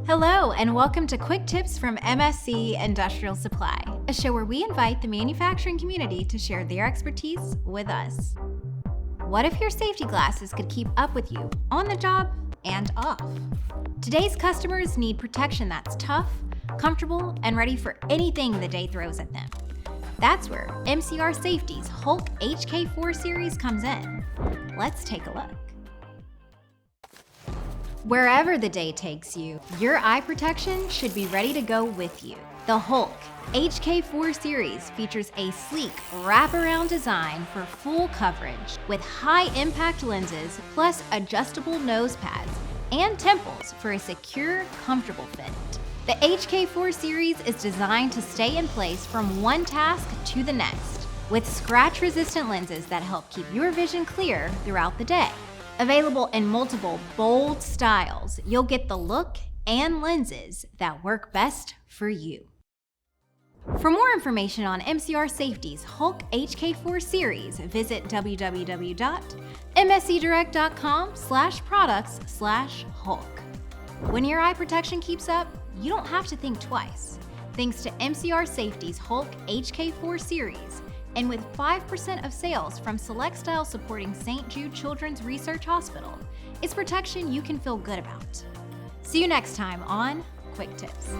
Hello, and welcome to Quick Tips from MSC Industrial Supply, a show where we invite the manufacturing community to share their expertise with us. What if your safety glasses could keep up with you on the job and off? Today's customers need protection that's tough, comfortable, and ready for anything the day throws at them. That's where MCR Safety's HULK HK4 Series comes in. Let's take a look. Wherever the day takes you, your eye protection should be ready to go with you. The HULK HK4 Series features a sleek wraparound design for full coverage with high-impact lenses plus adjustable nose pads and temples for a secure, comfortable fit. The HK4 Series is designed to stay in place from one task to the next with scratch-resistant lenses that help keep your vision clear throughout the day. Available in multiple, bold styles, you'll get the look and lenses that work best for you. For more information on MCR Safety's HULK HK4 Series, visit www.mscdirect.com/products/HULK. When your eye protection keeps up, you don't have to think twice. Thanks to MCR Safety's HULK HK4 Series, and with 5% of sales from select styles supporting St. Jude Children's Research Hospital, it's protection you can feel good about. See you next time on Quick Tips.